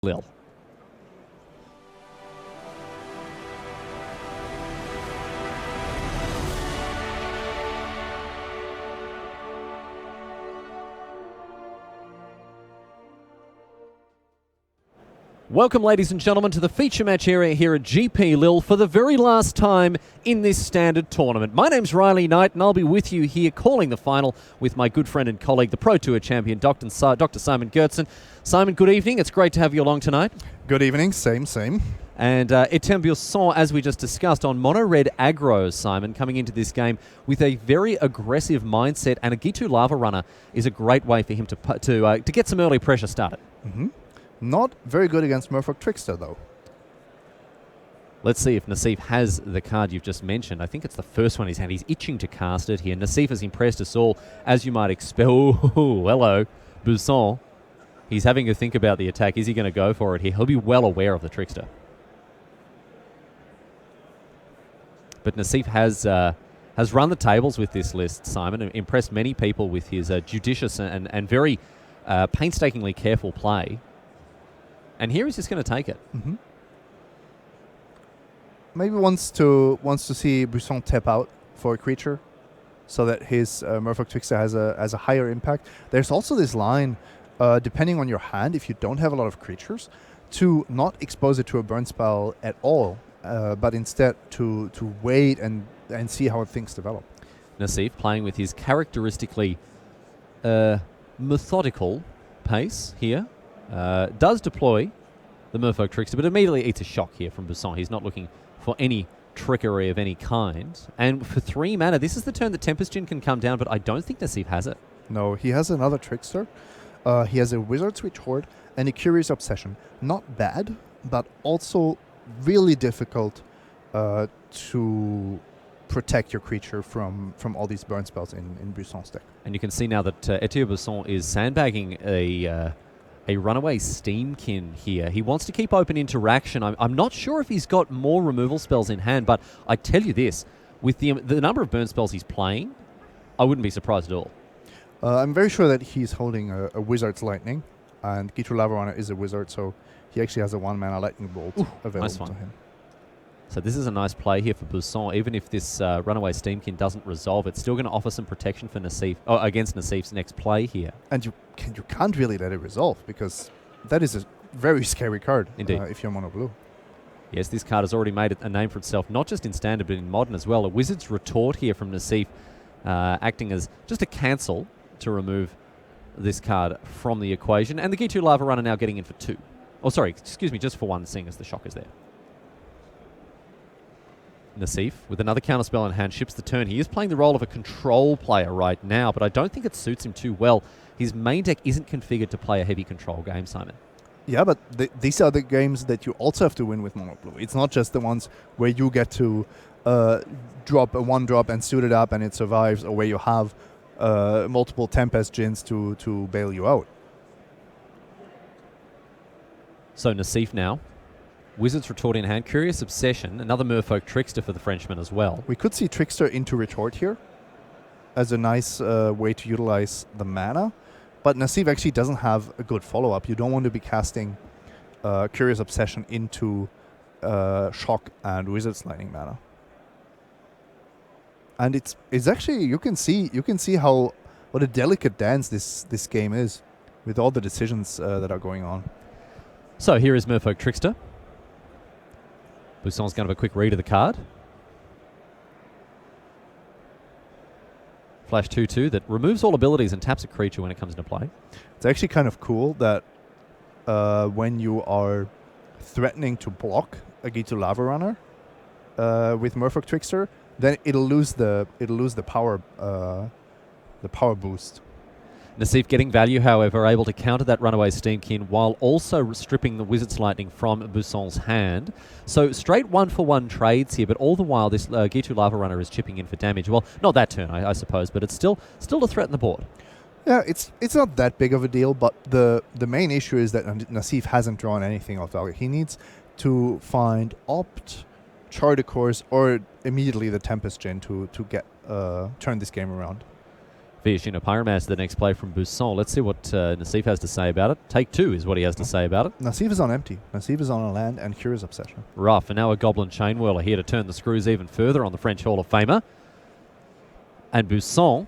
Lille. Welcome, ladies and gentlemen, to the feature match area here at GP Lille for the very last time in this standard tournament. My name's Riley Knight, and I'll be with you here calling the final with my good friend and colleague, the Pro Tour champion, Dr. Simon Gertzen. Simon, good evening. It's great to have you along tonight. Good evening. Same. And Etienne Buisson, as we just discussed, on mono-red aggro, Simon, coming into this game with a very aggressive mindset, and a Gitu Lava Runner is a great way for him to get some early pressure started. Mm-hmm. Not very good against Merfolk Trickster, though. Let's see if Nassif has the card you've just mentioned. I think it's the first one in his hand. He's itching to cast it here. Nassif has impressed us all, as you might expect. Oh, hello, Buisson. He's having to think about the attack. Is he going to go for it here? He'll be well aware of the Trickster. But Nassif has run the tables with this list, Simon, and impressed many people with his judicious and very painstakingly careful play. And here he's just going to take it. Mm-hmm. Maybe wants to see Buisson tap out for a creature, so that his Merfolk Trickster has a higher impact. There's also this line, depending on your hand, if you don't have a lot of creatures, to not expose it to a burn spell at all, but instead to wait and see how things develop. Nassif playing with his characteristically methodical pace here. Does deploy the Merfolk Trickster, but immediately eats a shock here from Buisson. He's not looking for any trickery of any kind. And for 3 mana, this is the turn that Tempest Djinn can come down, but I don't think Nassif has it. No, he has another Trickster. He has a Wizard's Retort and a Curious Obsession. Not bad, but also really difficult to protect your creature from all these burn spells in Buisson's deck. And you can see now that Etienne Buisson is sandbagging a runaway Steamkin here. He wants to keep open interaction. I'm not sure if he's got more removal spells in hand, but I tell you this, with the number of burn spells he's playing, I wouldn't be surprised at all. I'm very sure that he's holding a Wizard's Lightning, and Gitu Lava Runner is a wizard, so he actually has a 1-mana Lightning Bolt available to him. So this is a nice play here for Buisson. Even if this runaway Steamkin doesn't resolve, it's still going to offer some protection for Nassif, against Nassif's next play here. And you can't really let it resolve, because that is a very scary card. Indeed. If you're mono blue. Yes, this card has already made a name for itself, not just in Standard, but in Modern as well. A Wizard's Retort here from Nassif, acting as just a cancel to remove this card from the equation. And the Gitu Lava Runner now getting in for 2. Oh, sorry, excuse me, just for 1, seeing as the shock is there. Nassif, with another counterspell in hand, ships the turn. He is playing the role of a control player right now, but I don't think it suits him too well. His main deck isn't configured to play a heavy control game, Simon. Yeah, but these are the games that you also have to win with mono blue. It's not just the ones where you get to drop a 1-drop and suit it up and it survives, or where you have multiple Tempest Djinns to bail you out. So Nassif now. Wizard's Retort in hand. Curious Obsession. Another Merfolk Trickster for the Frenchman as well. We could see Trickster into Retort here as a nice way to utilize the mana. But Nassif actually doesn't have a good follow-up. You don't want to be casting Curious Obsession into Shock and Wizard's Lightning mana. And it's actually, you can see what a delicate dance this game is, with all the decisions that are going on. So here is Merfolk Trickster. Buisson's going to have a quick read of the card. Flash 2/2 that removes all abilities and taps a creature when it comes into play. It's actually kind of cool that when you are threatening to block a Gitu Lava Runner with Merfolk Trickster, then it'll lose the power boost. Nassif getting value, however, able to counter that runaway Steamkin while also stripping the Wizard's Lightning from Buisson's hand. So straight 1-for-1 trades here, but all the while this Gitu Lava Runner is chipping in for damage. Well, not that turn, I suppose, but it's still to threaten the board. Yeah, it's not that big of a deal, but the main issue is that Nassif hasn't drawn anything off target. He needs to find Opt, Chart a Course, or immediately the Tempest Djinn to get turn this game around. Viashino Pyromancer, the next play from Buisson. Let's see what Nassif has to say about it. Take 2 is what he has to say about it. Nassif is on empty. Nassif is on a land and Curious Obsession. Rough. And now a Goblin Chain Whirler here to turn the screws even further on the French Hall of Famer. And Buisson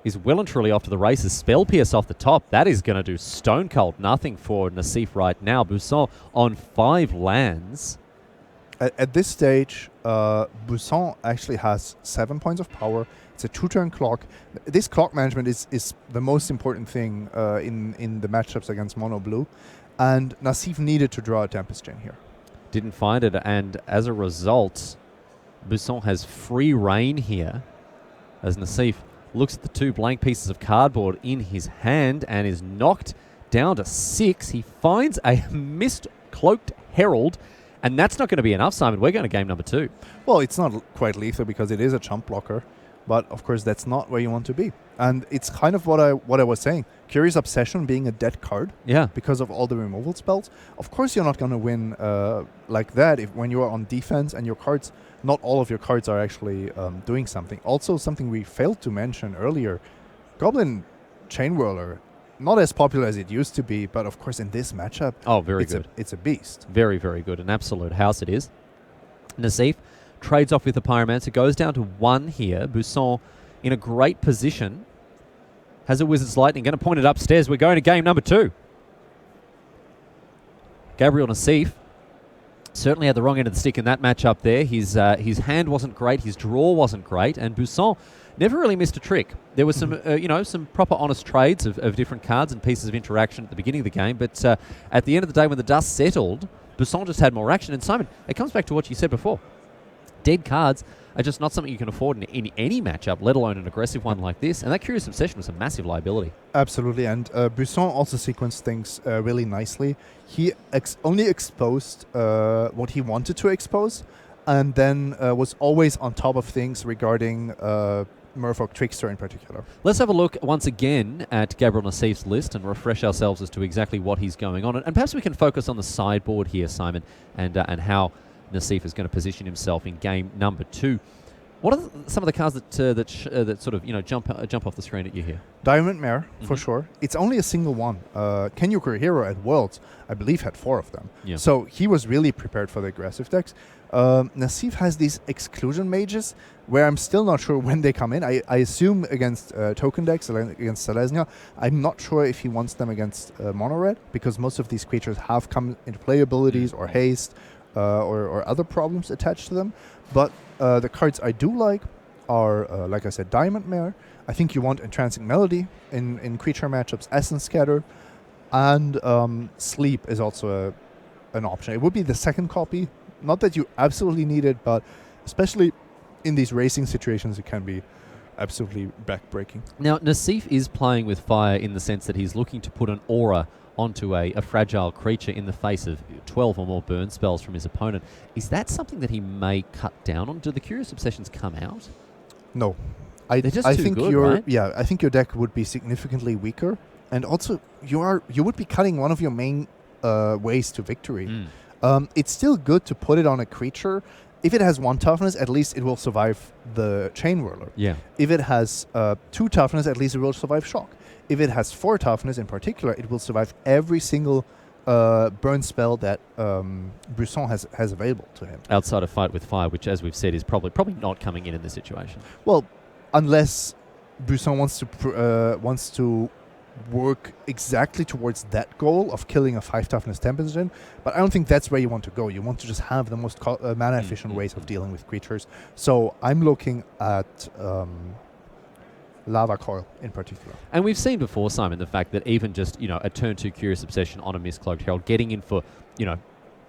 is well and truly off to the races. Spell Pierce off the top. That is going to do stone cold nothing for Nassif right now. Buisson on 5 lands. At this stage, Buisson actually has 7 points of power. It's a 2-turn clock. This clock management is the most important thing in the matchups against Mono Blue. And Nassif needed to draw a Tempest Chain here. Didn't find it, and as a result, Buisson has free reign here as Nassif looks at the 2 blank pieces of cardboard in his hand and is knocked down to 6. He finds a mist cloaked Herald, and that's not going to be enough, Simon. We're going to game number 2. Well, it's not quite lethal because it is a chump blocker. But of course, that's not where you want to be, and it's kind of what I was saying. Curious Obsession being a dead card, because of all the removal spells. Of course, you're not going to win like that when you are on defense and your cards. Not all of your cards are actually doing something. Also, something we failed to mention earlier: Goblin Chain Whirler, not as popular as it used to be, but of course in this matchup, very good. It's a beast. Very, very good. An absolute house it is. Nassif trades off with the Pyromancer, goes down to 1 here. Buisson in a great position. Has a Wizard's Lightning, going to point it upstairs. We're going to game number 2. Gabriel Nassif certainly had the wrong end of the stick in that matchup there. His hand wasn't great, his draw wasn't great, and Buisson never really missed a trick. There was some, some proper honest trades of different cards and pieces of interaction at the beginning of the game, but at the end of the day when the dust settled, Buisson just had more action. And Simon, it comes back to what you said before. Dead cards are just not something you can afford in any matchup, let alone an aggressive one like this. And that Curious Obsession was a massive liability. Absolutely, and Buisson also sequenced things really nicely. He only exposed what he wanted to expose, and then was always on top of things regarding Merfolk Trickster in particular. Let's have a look once again at Gabriel Nassif's list and refresh ourselves as to exactly what he's going on. And perhaps we can focus on the sideboard here, Simon, and how Nassif is going to position himself in game number 2. What are some of the cards that sort of jump off the screen at you here? Diamond Mare, for sure. It's only a single one. Kenyukur Hero at Worlds, I believe, had 4 of them. Yeah. So he was really prepared for the aggressive decks. Nassif has these Exclusion Mages, where I'm still not sure when they come in. I assume against token decks, against Selesnya. I'm not sure if he wants them against Mono Red, because most of these creatures have come into play abilities or haste, or other problems attached to them. But the cards I do like are, like I said, Diamond Mare. I think you want Entrancing Melody in creature matchups, Essence Scatter, and Sleep is also an option. It would be the second copy. Not that you absolutely need it, but especially in these racing situations, it can be absolutely backbreaking. Now, Nassif is playing with fire in the sense that he's looking to put an aura onto a fragile creature in the face of 12 or more burn spells from his opponent. Is that something that he may cut down on? Do the Curious Obsessions come out? No. They're just too good, right? Yeah, I think your deck would be significantly weaker, and also you would be cutting one of your main ways to victory. It's still good to put it on a creature. If it has 1 toughness, at least it will survive the Chain Whirler. Yeah. If it has 2 toughness, at least it will survive Shock. If it has 4 toughness in particular, it will survive every single burn spell that Buisson has available to him. Outside of Fight with Fire, which, as we've said, is probably not coming in this situation. Well, unless Buisson wants to work exactly towards that goal of killing a 5 toughness Tempest Chain, but I don't think that's where you want to go. You want to just have the most mana efficient ways of dealing with creatures. So I'm looking at Lava Coil in particular. And we've seen before, Simon, the fact that even just, a turn 2 Curious Obsession on a Mistcloaked Herald, getting in for,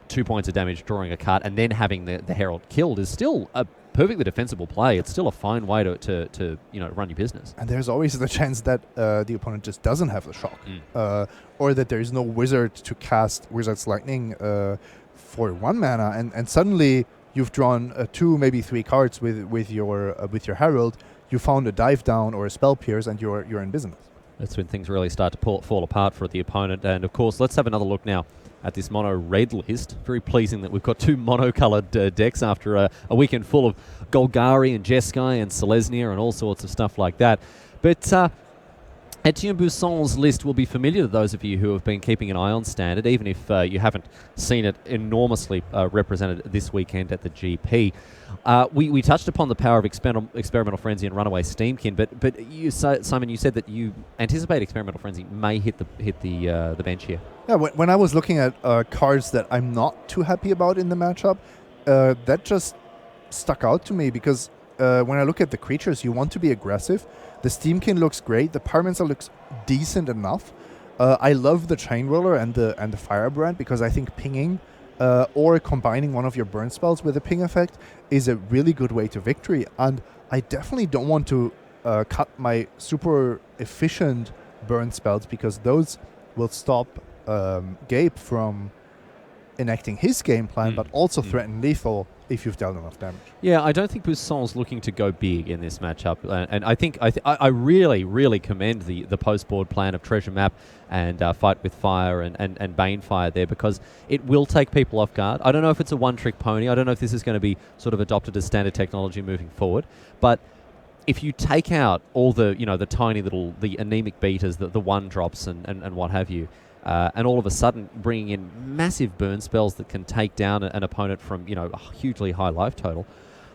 2 points of damage, drawing a card, and then having the Herald killed is still a perfectly defensible play. It's still a fine way to run your business. And there's always the chance that the opponent just doesn't have the Shock, or that there is no wizard to cast Wizard's Lightning for 1 mana, and suddenly you've drawn 2, maybe 3 cards with your Herald. You found a Dive Down or a Spell Pierce, and you're in business. That's when things really start to fall apart for the opponent. And of course, let's have another look now at this mono red list. Very pleasing that we've got 2 mono-coloured decks after a weekend full of Golgari and Jeskai and Selesnya and all sorts of stuff like that. But Etienne Busson's list will be familiar to those of you who have been keeping an eye on Standard, even if you haven't seen it enormously represented this weekend at the GP. We touched upon the power of Experimental Frenzy and Runaway Steamkin, but you, Simon, you said that you anticipate Experimental Frenzy may hit the bench here. Yeah, when I was looking at cards that I'm not too happy about in the matchup, that just stuck out to me because when I look at the creatures, you want to be aggressive. The Steamkin looks great. The Pyromancer looks decent enough. I love the Chain Roller and the Firebrand because I think pinging or combining one of your burn spells with a ping effect is a really good way to victory. And I definitely don't want to cut my super efficient burn spells because those will stop Gabe from enacting his game plan, but also threaten lethal if you've dealt enough damage. Yeah, I don't think Busson's looking to go big in this matchup, and I think I really commend the post-board plan of Treasure Map and Fight with Fire and Bane Fire there because it will take people off guard. I don't know if it's a one-trick pony. I don't know if this is going to be sort of adopted as standard technology moving forward, but if you take out all the the tiny little anemic beaters, the one drops and what have you. And all of a sudden bringing in massive burn spells that can take down an opponent from, a hugely high life total.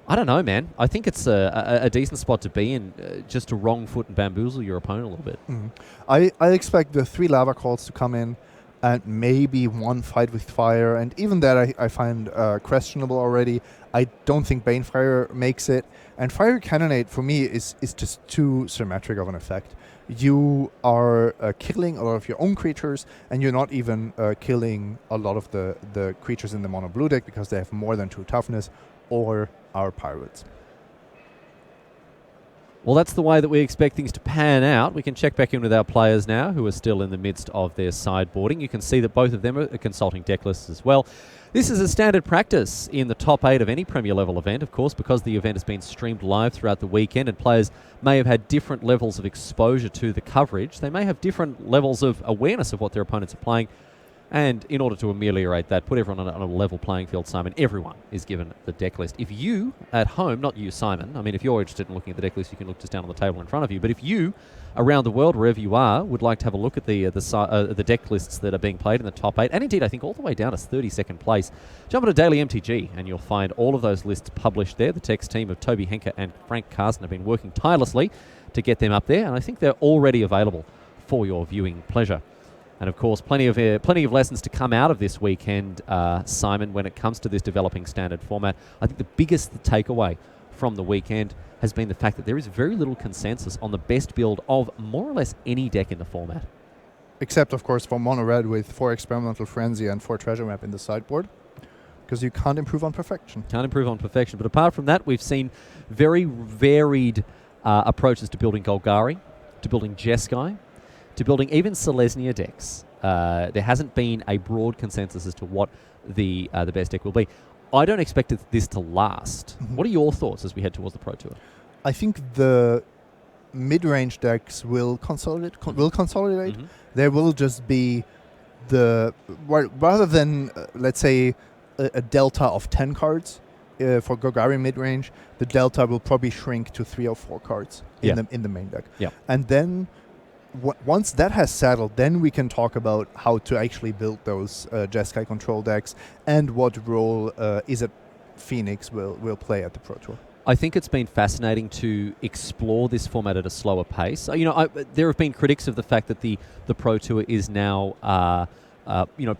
I don't know, man. I think it's a decent spot to be in, just to wrong foot and bamboozle your opponent a little bit. I expect the 3 Lava Calls to come in and maybe 1 Fight with Fire. And even that I find questionable already. I don't think Banefire makes it. And Fire Cannonade, for me, is just too symmetric of an effect. You are killing a lot of your own creatures, and you're not even killing a lot of the creatures in the mono blue deck because they have more than 2 toughness or are pirates. Well, that's the way that we expect things to pan out. We can check back in with our players now who are still in the midst of their sideboarding. You can see that both of them are consulting deck lists as well. This is a standard practice in the top 8 of any Premier level event, of course, because the event has been streamed live throughout the weekend and players may have had different levels of exposure to the coverage. They may have different levels of awareness of what their opponents are playing. And in order to ameliorate that, put everyone on a level playing field, Simon, everyone is given the deck list. If you at home, not you, Simon, I mean, if you're interested in looking at the deck list, you can look just down on the table in front of you. But if you, around the world, wherever you are, would like to have a look at the deck lists that are being played in the top 8, and indeed, I think all the way down to 32nd place, jump into Daily MTG, and you'll find all of those lists published there. The text team of Toby Henker and Frank Carson have been working tirelessly to get them up there, and I think they're already available for your viewing pleasure. And of course, plenty of lessons to come out of this weekend, Simon, when it comes to this developing standard format. I think the biggest takeaway from the weekend has been the fact that there is very little consensus on the best build of more or less any deck in the format. Except, of course, for Mono Red with 4 Experimental Frenzy and 4 Treasure Map in the sideboard. Because you can't improve on perfection. Can't improve on perfection. But apart from that, we've seen very varied approaches to building Golgari, to building Jeskai, to building even Selesnya decks. There hasn't been a broad consensus as to what the best deck will be. I don't expect this to last. What are your thoughts as we head towards the Pro Tour? I think the mid-range decks will consolidate. There will just be rather than let's say a delta of 10 cards for Golgari mid-range, the delta will probably shrink to 3 or 4 cards in the main deck. And then once that has settled, then we can talk about how to actually build those Jeskai control decks and what role Izzet Phoenix will play at the Pro Tour. I think it's been fascinating to explore this format at a slower pace. There have been critics of the fact that the Pro Tour is now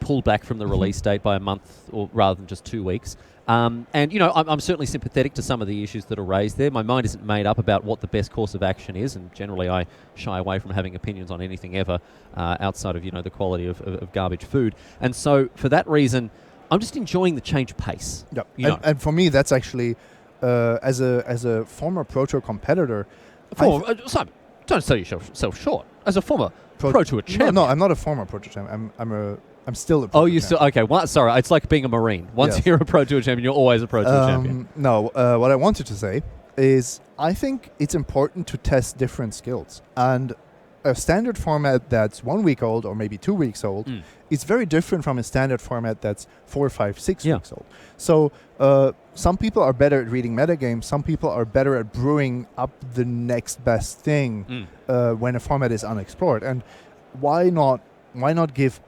pulled back from the release date by a month or rather than just 2 weeks. I'm certainly sympathetic to some of the issues that are raised there. My mind isn't made up about what the best course of action is, and generally I shy away from having opinions on anything ever outside of the quality of garbage food. And so for that reason, I'm just enjoying the change pace. Yeah, and for me, that's actually as a former Pro Tour competitor. Simon, don't sell yourself short. As a former Pro Tour champion. No, I'm not a former Pro Tour champion. I'm still a Pro Tour champion. Still okay? Sorry, it's like being a Marine. Once you're a Pro Tour champion, you're always a Pro Tour champion. No, what I wanted to say is I think it's important to test different skills, and a standard format that's 1 week old or maybe 2 weeks old is very different from a standard format that's 4, 5, 6 weeks old. So some people are better at reading metagames. Some people are better at brewing up the next best thing when a format is unexplored. And why not give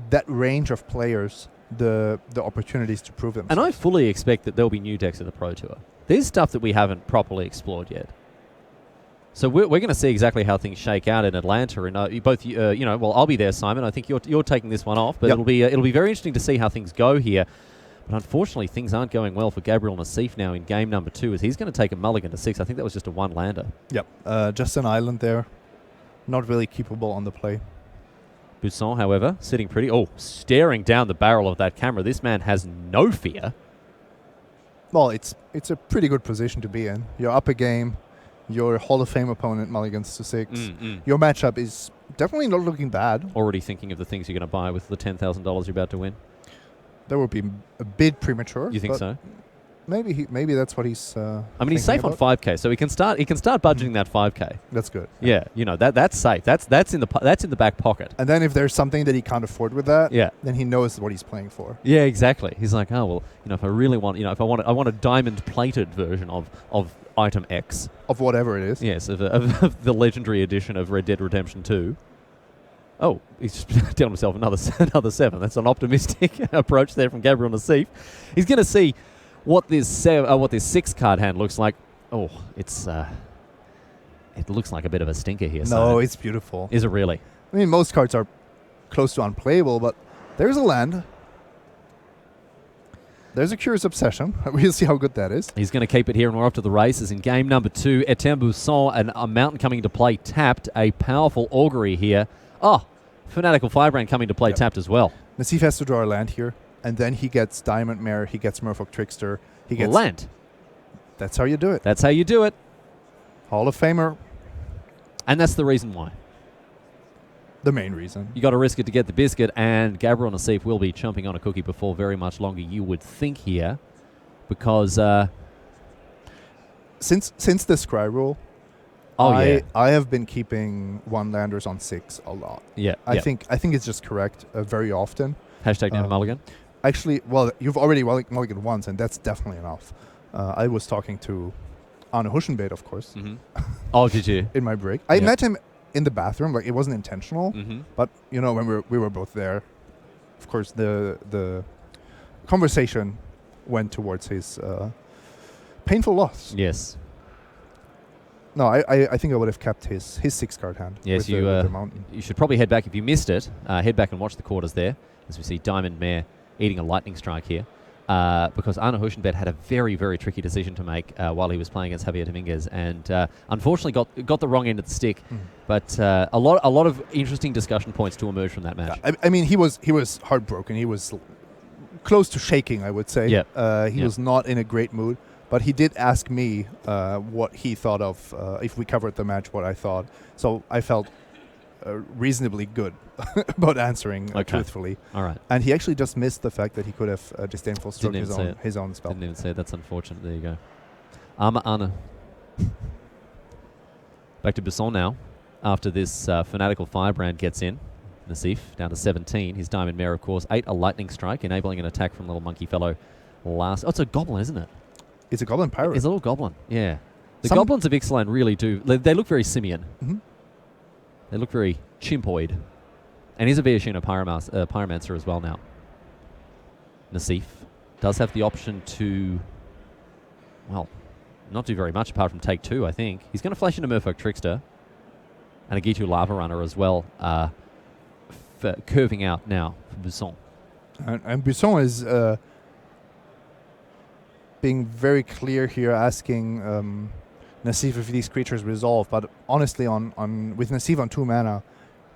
that range of players the opportunities to prove themselves? And I fully expect that there'll be new decks in the Pro Tour. There's stuff that we haven't properly explored yet. So we're going to see exactly how things shake out in Atlanta, and well, I'll be there, Simon. I think you're taking this one off, but it'll be very interesting to see how things go here. But unfortunately, things aren't going well for Gabriel Nassif now in game number 2, as he's going to take a mulligan to 6. I think that was just a one-lander. Yep, just an island there, not really keepable on the play. Busson, however, sitting pretty. Oh, staring down the barrel of that camera. This man has no fear. Well, it's a pretty good position to be in. You're up a game. Your Hall of Fame opponent mulligans to 6. Your matchup is definitely not looking bad. Already thinking of the things you're going to buy with the $10,000 you're about to win? That would be a bit premature. You think so? Maybe that's what he's. He's safe on 5K, so he can start budgeting that 5K. That's good. Yeah, that's safe. That's in the back pocket. And then if there's something that he can't afford with that, then he knows what he's playing for. Yeah, exactly. He's like, oh well, if I really want, if I want a diamond plated version of item X of whatever it is. Yes, of the legendary edition of Red Dead Redemption 2. Oh, he's just dealt himself another 7. That's an optimistic approach there from Gabriel Nassif. He's going to see what this 6 card hand looks like. Oh, it looks like a bit of a stinker here. No, it's beautiful. Is it really? I mean, most cards are close to unplayable, but there's a land. There's a Curious Obsession. We'll see how good that is. He's going to keep it here, and we're off to the races in game number 2. Etienne Busson, and a mountain coming into play tapped. A powerful augury here. Oh, Fanatical Firebrand coming to play tapped as well. Nassif has to draw a land here, and then he gets Diamond Mare, he gets Merfolk Trickster. He gets land. That's how you do it. That's how you do it. Hall of Famer. And that's the reason why. The main reason. You got to risk it to get the biscuit, and Gabriel Nassif will be chomping on a cookie before very much longer, you would think here, because since the Scry rule, I have been keeping one-landers on 6 a lot. Yeah, I think it's just correct very often. Hashtag never mulligan. Actually, well, you've already mulliganed once, and that's definitely enough. I was talking to Arne Huschenbeet, of course. Mm-hmm. Oh, did you? In my break. I met him in the bathroom. Like, it wasn't intentional, but when we were both there, of course the conversation went towards his painful loss. Yes. No, I think I would have kept his 6-card hand. Yes, with the mountain. You should probably head back if you missed it. Head back and watch the quarters there, as we see Diamond Mare eating a lightning strike here. Because Arne Huschenbeet had a very, very tricky decision to make while he was playing against Javier Dominguez, and unfortunately got the wrong end of the stick. But a lot of interesting discussion points to emerge from that match. I mean, he was heartbroken. He was close to shaking, I would say. He was not in a great mood. But he did ask me what he thought of, if we covered the match, what I thought. So I felt reasonably good about answering truthfully. All right. And he actually just missed the fact that he could have disdainful struck his own spell. Didn't even say it. That's unfortunate. There you go. Arne. Back to Busson now. After this Fanatical Firebrand gets in. Nassif down to 17. His Diamond Mare, of course, 8 a lightning strike, enabling an attack from Little Monkey Fellow last. Oh, it's a goblin, isn't it? It's a goblin pirate. It's a little goblin, yeah. The goblins of Ixalan really do. They look very simian. Mm-hmm. They look very chimpoid. And he's a Viashino Pyromancer as well now. Nassif does have the option to, well, not do very much apart from take 2, I think. He's going to flash into Merfolk Trickster and a Gitu Lava Runner as well, curving out now for Busson. And Busson is being very clear here, asking Nassif if these creatures resolve. But honestly, with Nassif on 2 mana,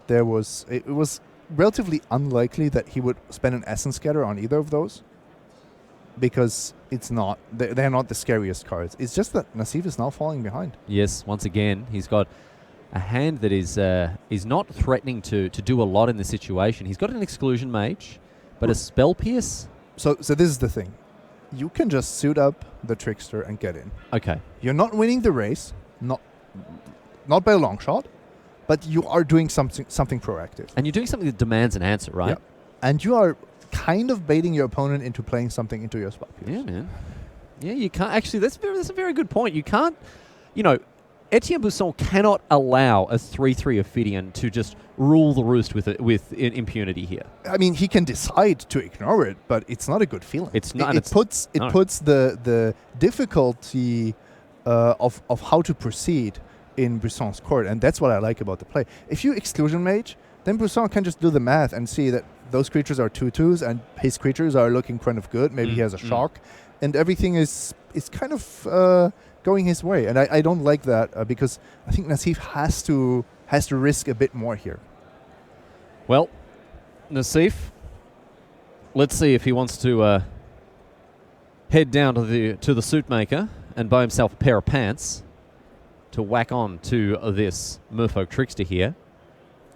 it was relatively unlikely that he would spend an Essence Scatter on either of those, because they're not the scariest cards. It's just that Nassif is now falling behind. Yes, once again, he's got a hand that is not threatening to do a lot in this situation. He's got an Exclusion Mage, but a Spell Pierce. So this is the thing. You can just suit up the Trickster and get in. Okay. You're not winning the race, not by a long shot, but you are doing something proactive. And you're doing something that demands an answer, right? Yeah. And you are kind of baiting your opponent into playing something into your spot piece. Yeah, man. Yeah, you can't. Actually, that's a very good point. You can't, Etienne Busson cannot allow a 3-3 Ophidian to just rule the roost with impunity here. I mean, he can decide to ignore it, but it's not a good feeling. It's not. It puts the difficulty of how to proceed in Busson's court, and that's what I like about the play. If you exclusion mage, then Busson can just do the math and see that those creatures are 2/2s and his creatures are looking kind of good. Maybe he has a shock, and everything is kind of going his way. And I don't like that because I think Nassif has to risk a bit more here. Well, Nassif, let's see if he wants to head down to the suit maker and buy himself a pair of pants to whack on to this Merfolk Trickster here.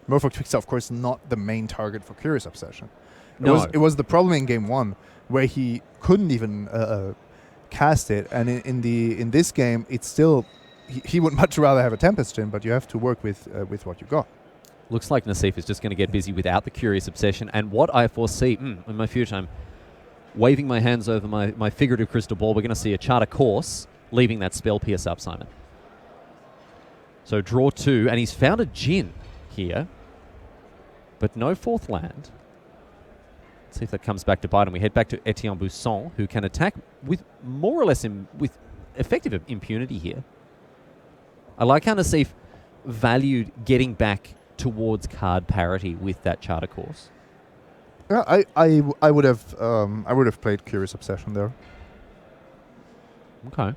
Merfolk Trickster, of course, not the main target for Curious Obsession. No. It was the problem in game 1 where he couldn't even cast it, and in this game, it's still he would much rather have a Tempest Gin, but you have to work with what you got. Looks like Nassif is just going to get busy without the Curious Obsession, and what I foresee in my future, I'm waving my hands over my figurative crystal ball. We're going to see a Charter Course leaving that Spell Pierce up, Simon. So draw 2, and he's found a Gin here, but no 4th land. Let's see if that comes back to bite, and we head back to Etienne Busson, who can attack with more or less with effective impunity here. I like how Nassif valued getting back towards card parity with that Charter Course. Yeah, I would have played Curious Obsession there. Okay.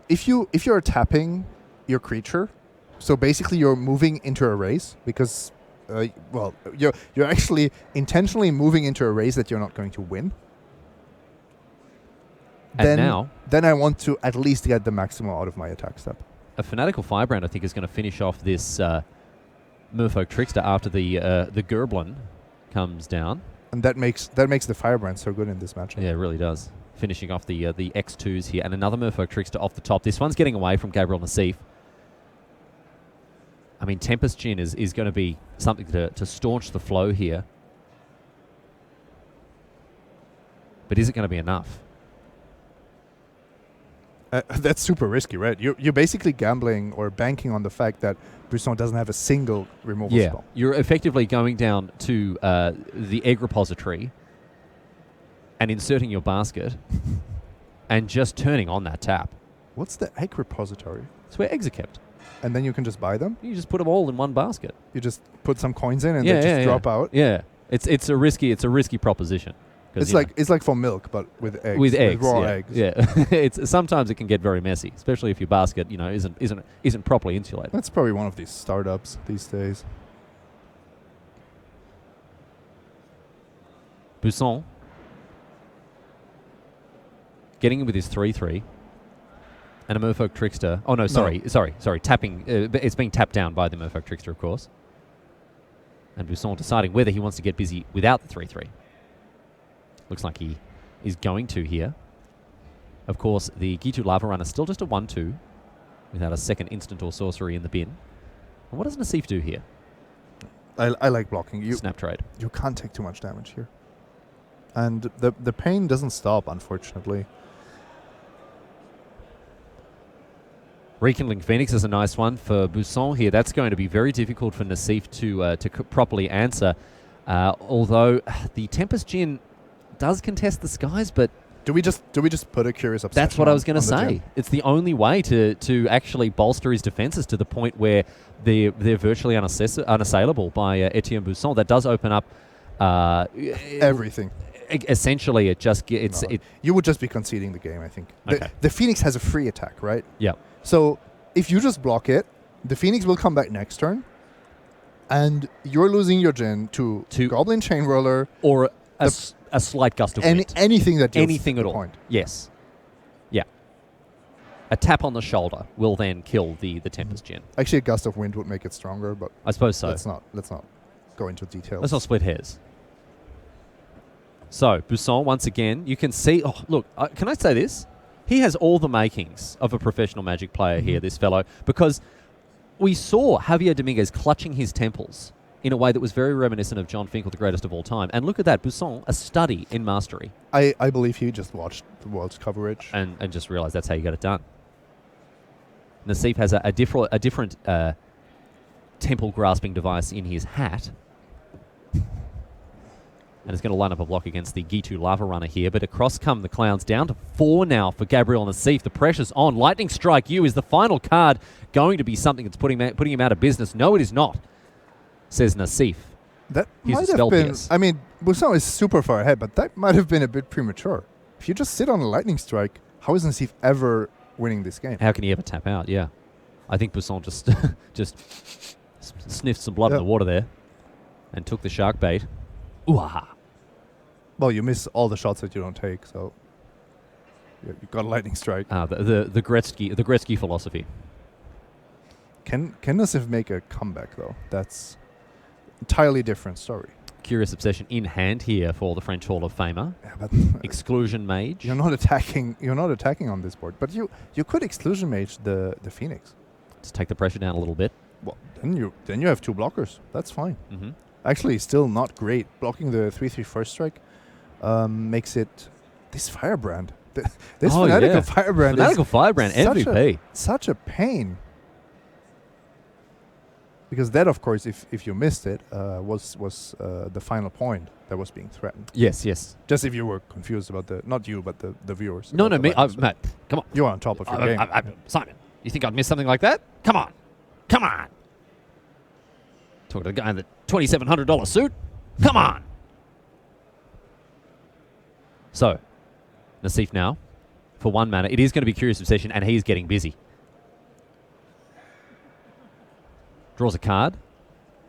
If you're tapping your creature, so basically you're moving into a race because you're actually intentionally moving into a race that you're not going to win. And then I want to at least get the maximum out of my attack step. A Fanatical Firebrand, I think, is going to finish off this Merfolk Trickster after the Gerblin comes down. And that makes the Firebrand so good in this matchup. Yeah, it really does. Finishing off the X2s here, and another Merfolk Trickster off the top. This one's getting away from Gabriel Nassif. I mean, Tempest Gin is going to be something to staunch the flow here. But is it going to be enough? That's super risky, right? You're basically gambling or banking on the fact that Busson doesn't have a single removal spell. You're effectively going down to the egg repository and inserting your basket and just turning on that tap. What's the egg repository? It's where eggs are kept. And then you can just buy them? You just put them all in one basket. You just put some coins in and they just drop out? Yeah. It's a risky proposition. It's like for milk, but with eggs. With eggs, raw eggs. Yeah. Sometimes it can get very messy, especially if your basket, isn't properly insulated. That's probably one of these startups these days. Busson getting in with his 3/3, and a Merfolk Trickster. Oh no, sorry. Tapping. It's being tapped down by the Merfolk Trickster, of course. And Busson deciding whether he wants to get busy without the 3/3. Looks like he is going to here. Of course, the Gitu Lava Runner is still just a 1/2 without a second instant or sorcery in the bin. And what does Nassif do here? I like blocking. Snap trade. You can't take too much damage here. And the pain doesn't stop, unfortunately. Rekindling Phoenix is a nice one for Busson here. That's going to be very difficult for Nassif to properly answer. Although the Tempest Gin does contest the skies, but do we just put a Curious Obsession? That's what I was going to say. It's the only way to actually bolster his defenses to the point where they're virtually unassailable by Etienne Busson. That does open up everything. Essentially, you would just be conceding the game, I think. Okay. The Phoenix has a free attack, right? Yeah. So if you just block it, the Phoenix will come back next turn, and you're losing your Djinn to Goblin Chain Roller or a slight gust of wind. Anything that deals anything at all. Point. Yes. Yeah. A tap on the shoulder will then kill the Tempest Gin. Actually, a gust of wind would make it stronger, but I suppose so. Let's not go into details. Let's not split hairs. So Busson once again, you can see. Oh, look! Can I say this? He has all the makings of a professional Magic player here. This fellow, because we saw Javier Dominguez clutching his temples in a way that was very reminiscent of John Finkel, the greatest of all time. And look at that, Busson, a study in mastery. I believe he just watched the world's coverage. And just realised that's how you get it done. Nassif has a different temple grasping device in his hat. And is going to line up a block against the Gitu Lava Runner here. But across come the Clowns, down to 4 now for Gabriel Nassif. The pressure's on. Lightning Strike U is the final card going to be something that's putting him out of business? No, it is not, says Nassif. That He's might a spell have been. pierce. I mean, Busson is super far ahead, but that might have been a bit premature. If you just sit on a lightning strike, how is Nassif ever winning this game? How can he ever tap out? Yeah. I think Busson just sniffed some blood in the water there and took the shark bait. Ooh-ah. Well, you miss all the shots that you don't take, so you got a lightning strike. The Gretzky philosophy. Can Nassif make a comeback though? That's entirely different story. Curious Obsession in hand here for the French Hall of Famer. Yeah, but Exclusion Mage. you're not attacking. You're not attacking on this board, but you could exclusion mage the Phoenix. Just take the pressure down a little bit. Well, then you have 2 blockers. That's fine. Mm-hmm. Actually, still not great. Blocking the 3/3 first strike makes it this Firebrand. This Fanatical Firebrand Fanatical Firebrand MVP. Such a pain. Because that, of course, if you missed it, was the final point that was being threatened. Yes. Just if you were confused about not you, but the viewers. No, about the me. lightning strike. Matt, come on. You're on top of your game. Simon, you think I'd miss something like that? Come on. Talking to the guy in the $2,700 suit. Come on. So, Nassif now for 1 mana. It is going to be Curious Obsession, and he's getting busy. Draws a card.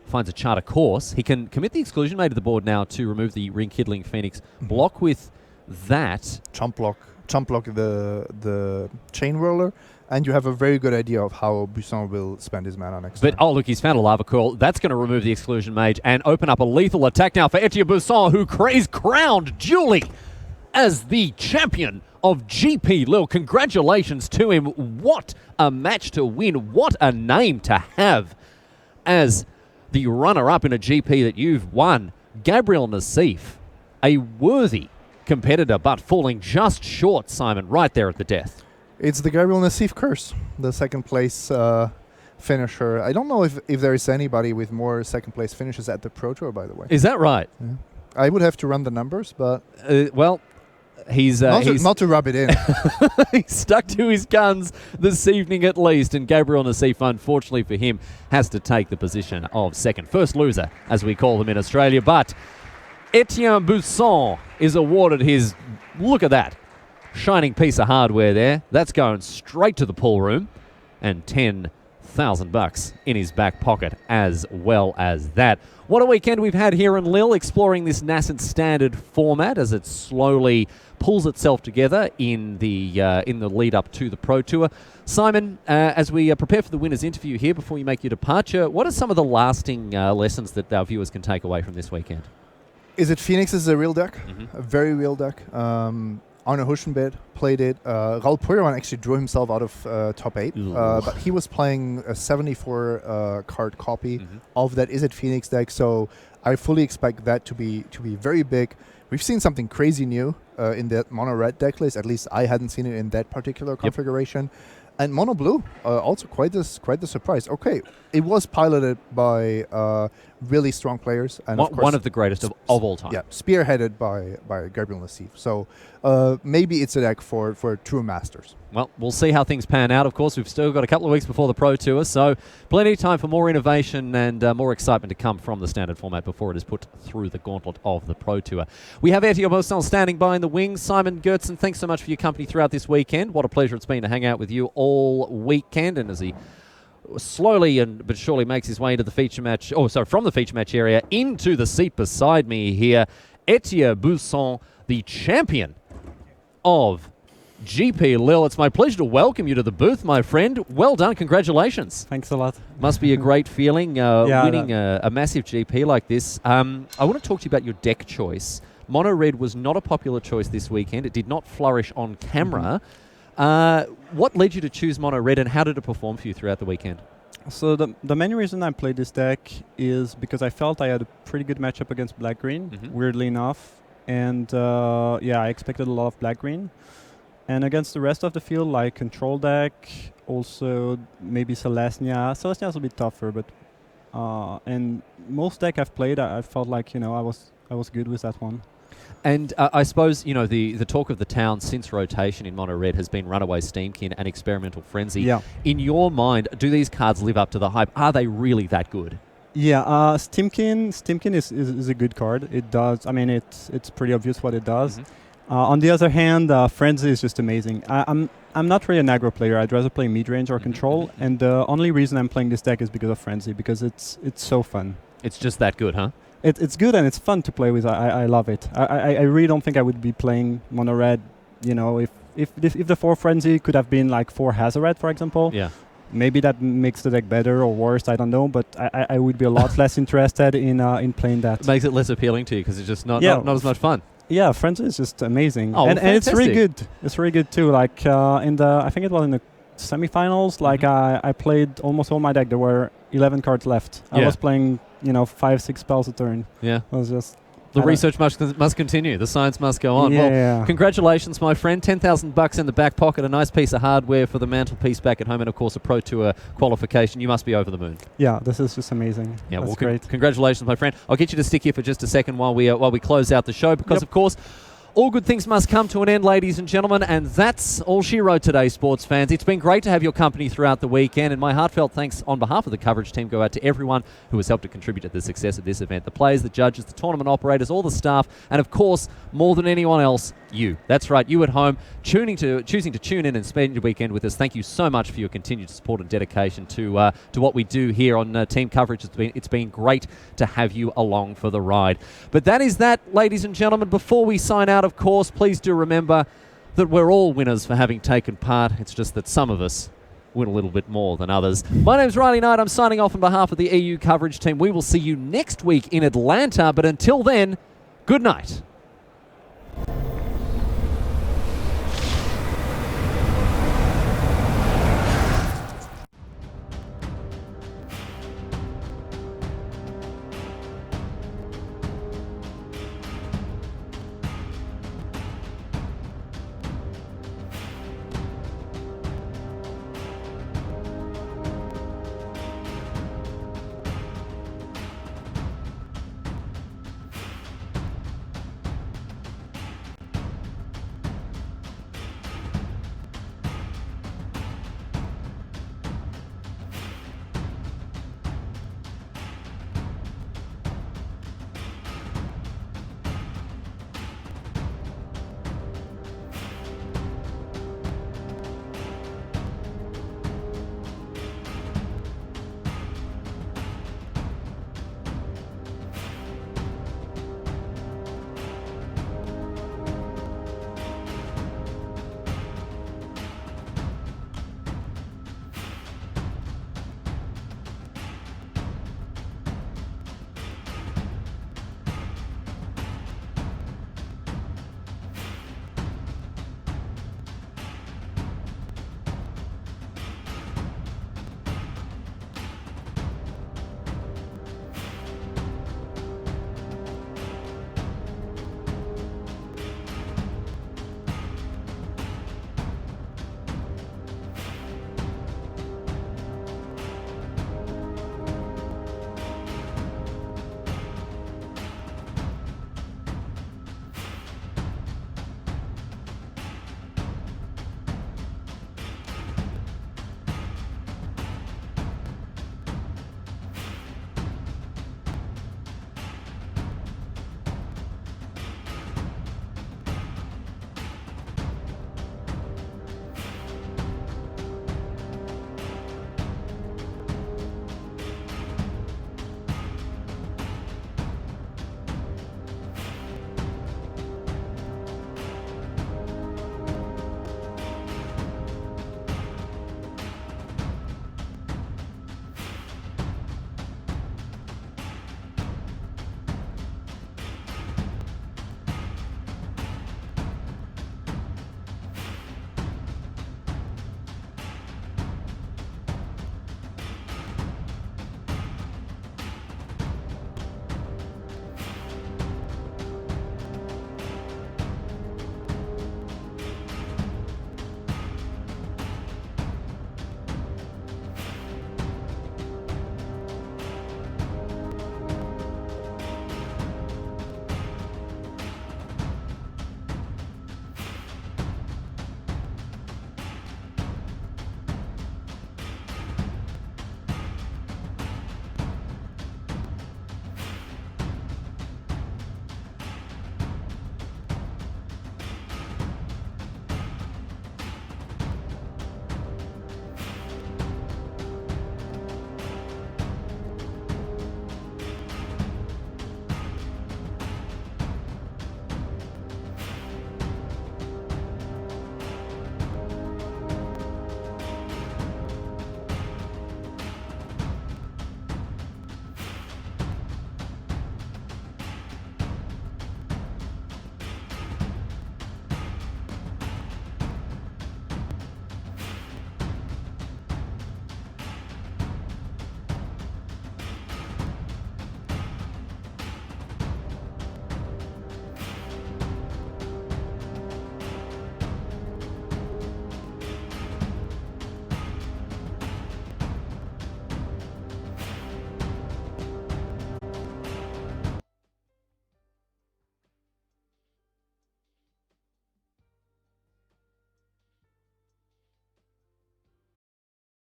Finds a Charter Course. He can commit the Exclusion Mage to the board now to remove the Ring-Kiddling Phoenix. Block with that. Chump block the Chain Roller, and you have a very good idea of how Busson will spend his mana next But, turn. look, he's found a Lava Coil. That's going to remove the Exclusion Mage and open up a lethal attack now for Etienne Busson, who is crowned duly as the champion of GP Lille. Congratulations to him. What a match to win. What a name to have as the runner-up in a GP that you've won. Gabriel Nassif, a worthy competitor, but falling just short, Simon, right there at the death. It's the Gabriel Nassif curse, the second place finisher. I don't know if there is anybody with more second place finishes at the Pro Tour, by the way. Is that right? Yeah. I would have to run the numbers, but well, he's not to rub it in. He's stuck to his guns this evening at least, and Gabriel Nassif, unfortunately for him, has to take the position of second. First loser, as we call them in Australia, but Etienne Busson is awarded his, look at that, shining piece of hardware there. That's going straight to the pool room, and $10,000 in his back pocket as well as that. What a weekend we've had here in Lille, exploring this nascent standard format as it slowly pulls itself together in the lead up to the Pro Tour. Simon, as we prepare for the winner's interview here before you make your departure, what are some of the lasting lessons that our viewers can take away from this weekend? Is it Phoenix is a real deck? A very real deck. Arne Huschenbed played it. Raul Puerman actually drew himself out of top 8, but he was playing a 74 card copy of that Is It Phoenix deck, so I fully expect that to be very big. We've seen something crazy new in that mono red deck list. At least I hadn't seen it in that particular configuration. And mono blue, also quite the surprise. Okay, it was piloted by really strong players, and of course, one of the greatest of all time. Yeah, spearheaded by Gabriel Nassif. So maybe it's a deck for true masters. Well, we'll see how things pan out. Of course, we've still got a couple of weeks before the Pro Tour, so plenty of time for more innovation and more excitement to come from the standard format before it is put through the gauntlet of the Pro Tour. We have Etienne Busson standing by in the wings. Simon Gertzen, thanks so much for your company throughout this weekend. What a pleasure it's been to hang out with you all weekend, and as he slowly but surely makes his way into the feature match, from the feature match area into the seat beside me here, Etienne Busson, the champion of GP Lille. It's my pleasure to welcome you to the booth, my friend. Well done. Congratulations. Thanks a lot. Must be a great feeling winning a massive GP like this. I want to talk to you about your deck choice. Mono Red was not a popular choice this weekend. It did not flourish on camera. What led you to choose Mono Red, and how did it perform for you throughout the weekend? So the main reason I played this deck is because I felt I had a pretty good matchup against black-green, weirdly enough. And yeah, I expected a lot of black-green. And against the rest of the field, like control deck, also maybe Celestia. Celestia is a bit tougher, but and most deck I've played, I felt like I was good with that one. And I suppose, the talk of the town since rotation in Mono Red has been Runaway Steamkin and Experimental Frenzy. Yeah. In your mind, do these cards live up to the hype? Are they really that good? Yeah, Steamkin is a good card. It does. I mean, it's pretty obvious what it does. On the other hand, Frenzy is just amazing. I'm not really an aggro player. I'd rather play mid-range or control. And the only reason I'm playing this deck is because of Frenzy, because it's so fun. It's just that good, huh? It's good and it's fun to play with. I love it. I really don't think I would be playing Mono Red, if the 4 Frenzy could have been like 4 Hazoret, for example. Yeah. Maybe that makes the deck better or worse, I don't know, but I would be a lot less interested in playing that. It makes it less appealing to you because it's just not as much fun. Yeah, Frenzy is just amazing. Oh, and it's really fantastic. good. It's really good too. Like I think it was in the semifinals, like I played almost all my deck. There were 11 cards left. I Yeah. was playing, 5-6 spells a turn. Yeah. It was just... The research must continue. The science must go on. Yeah. Well, congratulations, my friend. $10,000 in the back pocket, a nice piece of hardware for the mantelpiece back at home, and of course a Pro Tour qualification. You must be over the moon. Yeah, this is just amazing. Yeah, that's well, great. Congratulations, my friend. I'll get you to stick here for just a second while we close out the show, because of course, all good things must come to an end, ladies and gentlemen, and that's all she wrote today, sports fans. It's been great to have your company throughout the weekend, and my heartfelt thanks on behalf of the coverage team go out to everyone who has helped to contribute to the success of this event. The players, the judges, the tournament operators, all the staff, and of course, more than anyone else, you. That's right, you at home, choosing to tune in and spend your weekend with us. Thank you so much for your continued support and dedication to what we do here on team coverage. It's been great to have you along for the ride. But that is that, ladies and gentlemen. Before we sign out, of course, please do remember that we're all winners for having taken part. It's just that some of us win a little bit more than others. My name's Riley Knight. I'm signing off on behalf of the EU coverage team. We will see you next week in Atlanta, but until then, good night.